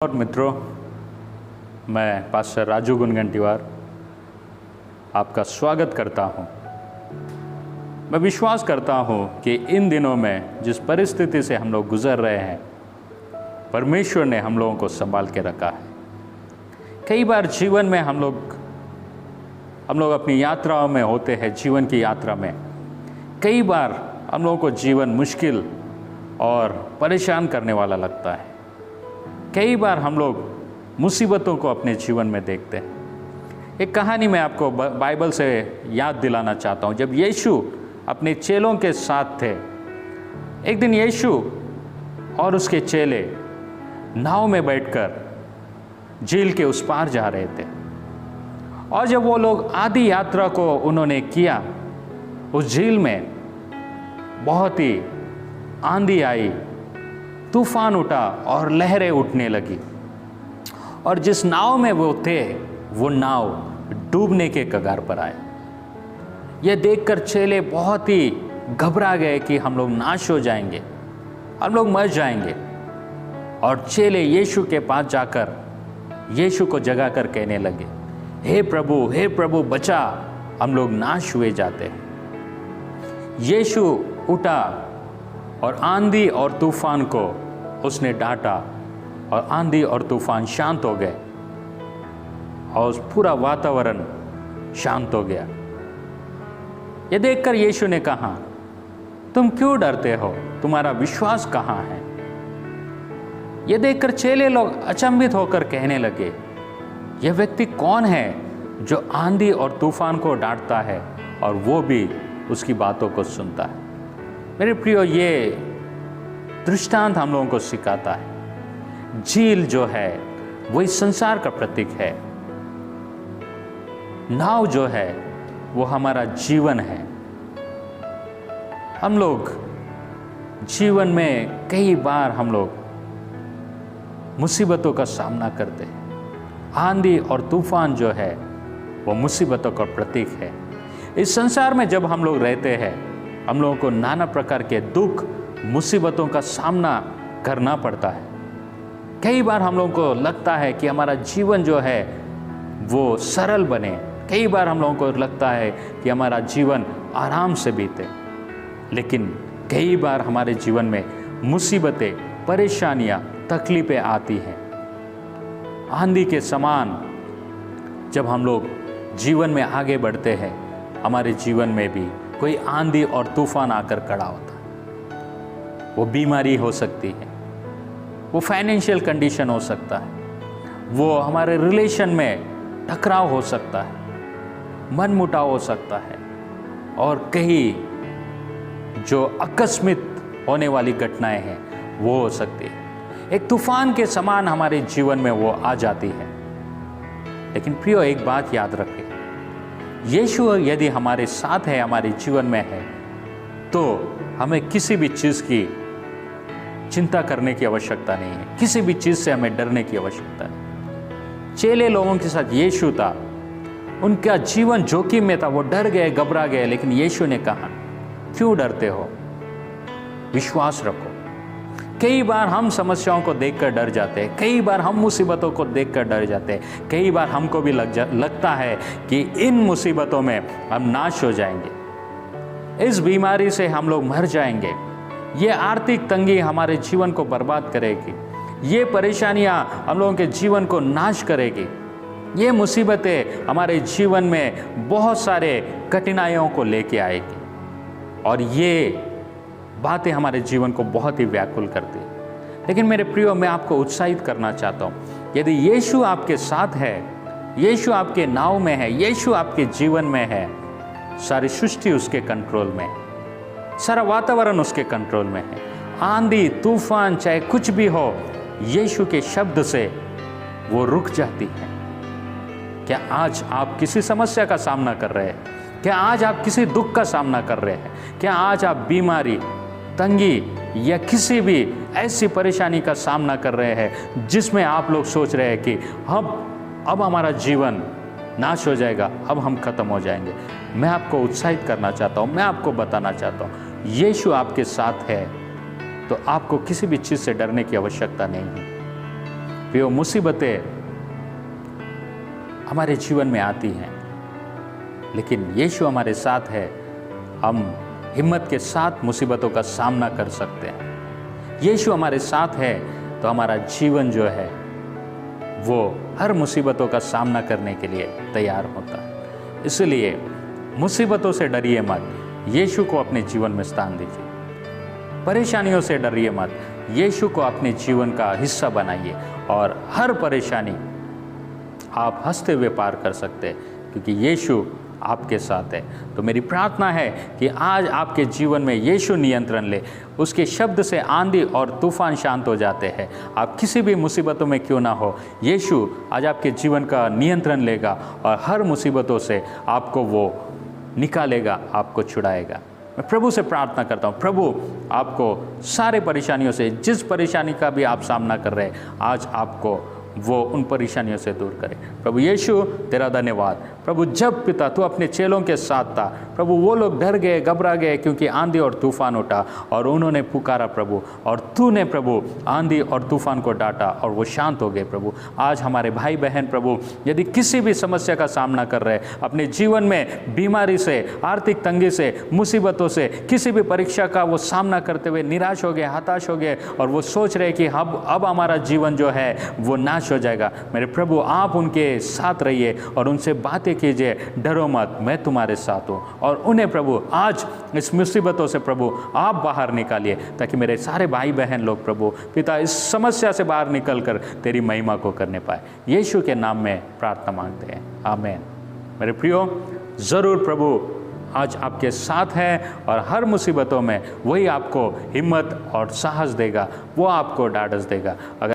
और मित्रों, मैं पास्टर राजू गुनगंटीवार आपका स्वागत करता हूं। मैं विश्वास करता हूं कि इन दिनों में जिस परिस्थिति से हम लोग गुजर रहे हैं, परमेश्वर ने हम लोगों को संभाल के रखा है। कई बार जीवन में हम लोग अपनी यात्राओं में होते हैं। जीवन की यात्रा में कई बार हम लोगों को जीवन मुश्किल और परेशान करने वाला लगता है। कई बार हम लोग मुसीबतों को अपने जीवन में देखते हैं। एक कहानी मैं आपको बाइबल से याद दिलाना चाहता हूँ। जब यीशु अपने चेलों के साथ थे, एक दिन यीशु और उसके चेले नाव में बैठकर झील के उस पार जा रहे थे। और जब वो लोग आधी यात्रा को उन्होंने किया, उस झील में बहुत ही आंधी आई, तूफान उठा और लहरें उठने लगी। और जिस नाव में वो थे, वो नाव डूबने के कगार पर आए। यह देखकर चेले बहुत ही घबरा गए कि हम लोग नाश हो जाएंगे, हम लोग मर जाएंगे। और चेले यीशु के पास जाकर यीशु को जगाकर कहने लगे, हे प्रभु बचा, हम लोग नाश हुए जाते हैं। यीशु उठा और आंधी और तूफान को उसने डांटा और आंधी और तूफान शांत हो गए और पूरा वातावरण शांत हो गया। यह देखकर यीशु ने कहा, तुम क्यों डरते हो? तुम्हारा विश्वास कहाँ है? यह देखकर चेले लोग अचंभित होकर कहने लगे, यह व्यक्ति कौन है जो आंधी और तूफान को डांटता है और वो भी उसकी बातों को सुनता है? मेरे प्रियो, ये दृष्टांत हम लोगों को सिखाता है। झील जो है वो इस संसार का प्रतीक है। नाव जो है वो हमारा जीवन है। हम लोग जीवन में कई बार हम लोग मुसीबतों का सामना करते हैं। आंधी और तूफान जो है वो मुसीबतों का प्रतीक है। इस संसार में जब हम लोग रहते हैं, हम लोगों को नाना प्रकार के दुख मुसीबतों का सामना करना पड़ता है। कई बार हम लोगों को लगता है कि हमारा जीवन जो है वो सरल बने। कई बार हम लोगों को लगता है कि हमारा जीवन आराम से बीते। लेकिन कई बार हमारे जीवन में मुसीबतें, परेशानियां, तकलीफें आती हैं। आंधी के समान जब हम लोग जीवन में आगे बढ़ते हैं, हमारे जीवन में भी कोई आंधी और तूफान आकर खड़ा होता है। वो बीमारी हो सकती है, वो फाइनेंशियल कंडीशन हो सकता है, वो हमारे रिलेशन में टकराव हो सकता है, मनमुटाव हो सकता है, और कई जो आकस्मिक होने वाली घटनाएं हैं वो हो सकती है। एक तूफान के समान हमारे जीवन में वो आ जाती है। लेकिन प्रियो, एक बात याद रखें, यीशु यदि हमारे साथ है, हमारे जीवन में है, तो हमें किसी भी चीज़ की चिंता करने की आवश्यकता नहीं है। किसी भी चीज़ से हमें डरने की आवश्यकता नहीं। चेले लोगों के साथ यीशु था, उनका जीवन जोखिम में था, वो डर गए, घबरा गए। लेकिन यीशु ने कहा, क्यों डरते हो? विश्वास रखो। कई बार हम समस्याओं को देखकर डर जाते हैं, कई बार हम मुसीबतों को देखकर डर जाते हैं, कई बार हमको भी लगता है कि इन मुसीबतों में हम नाश हो जाएंगे, इस बीमारी से हम लोग मर जाएंगे, ये आर्थिक तंगी हमारे जीवन को बर्बाद करेगी, ये परेशानियां हम लोगों के जीवन को नाश करेगी, ये मुसीबतें हमारे जीवन में बहुत सारे कठिनाइयों को लेके आएगी, और ये बातें हमारे जीवन को बहुत ही व्याकुल करती है। लेकिन मेरे प्रियो, मैं आपको उत्साहित करना चाहता हूँ, यदि यीशु आपके साथ है, यीशु आपके नाव में है, यीशु आपके जीवन में है, सारी सृष्टि उसके कंट्रोल में है, सारा वातावरण उसके कंट्रोल में है। आंधी तूफान चाहे कुछ भी हो, यीशु के शब्द से वो रुक जाती है। क्या आज आप किसी समस्या का सामना कर रहे हैं? क्या आज आप किसी दुख का सामना कर रहे हैं? क्या आज आप बीमारी, तंगी या किसी भी ऐसी परेशानी का सामना कर रहे हैं जिसमें आप लोग सोच रहे हैं कि अब हमारा जीवन नाश हो जाएगा, अब हम खत्म हो जाएंगे? मैं आपको उत्साहित करना चाहता हूँ, मैं आपको बताना चाहता हूँ, यीशु आपके साथ है, तो आपको किसी भी चीज़ से डरने की आवश्यकता नहीं है। प्रियो, मुसीबतें हमारे जीवन में आती हैं, लेकिन यीशु हमारे साथ है, हम हिम्मत के साथ मुसीबतों का सामना कर सकते हैं। यीशु हमारे साथ है तो हमारा जीवन जो है वो हर मुसीबतों का सामना करने के लिए तैयार होता है। इसलिए मुसीबतों से डरिए मत, यीशु को अपने जीवन में स्थान दीजिए। परेशानियों से डरिए मत, यीशु को अपने जीवन का हिस्सा बनाइए और हर परेशानी आप हंसते हुए पार कर सकते हैं, क्योंकि यीशु आपके साथ है। तो मेरी प्रार्थना है कि आज आपके जीवन में यीशु नियंत्रण ले। उसके शब्द से आंधी और तूफान शांत हो जाते हैं। आप किसी भी मुसीबतों में क्यों ना हो, यीशु आज आपके जीवन का नियंत्रण लेगा और हर मुसीबतों से आपको वो निकालेगा, आपको छुड़ाएगा। मैं प्रभु से प्रार्थना करता हूँ, प्रभु आपको सारे परेशानियों से, जिस परेशानी का भी आप सामना कर रहे हैं, आज आपको वो उन परेशानियों से दूर करे। प्रभु यीशु तेरा धन्यवाद। प्रभु जब पिता तू अपने चेलों के साथ था, प्रभु वो लोग डर गए, घबरा गए, क्योंकि आंधी और तूफान उठा और उन्होंने पुकारा प्रभु, और तूने प्रभु आंधी और तूफान को डांटा और वो शांत हो गए। प्रभु आज हमारे भाई बहन प्रभु यदि किसी भी समस्या का सामना कर रहे हैं, अपने जीवन में बीमारी से, आर्थिक तंगी से, मुसीबतों से, किसी भी परीक्षा का वो सामना करते हुए निराश हो गए, हताश हो गए और वो सोच रहे कि अब हमारा जीवन जो है वो नाश हो जाएगा, मेरे प्रभु आप उनके साथ रहिए और उनसे बातें कीजिए। डरो मत, मैं तुम्हारे साथ हूँ। और उन्हें प्रभु आज इस मुसीबतों से प्रभु आप बाहर निकालिए, ताकि मेरे सारे भाई बहन लोग प्रभु पिता इस समस्या से बाहर निकल कर तेरी महिमा को करने पाए। यीशु के नाम में प्रार्थना मांगते हैं, आमीन। मेरे प्रियो, ज़रूर प्रभु आज आपके साथ है और हर मुसीबतों में वही आपको हिम्मत और साहस देगा, वो आपको ढाढ़स देगा। अगर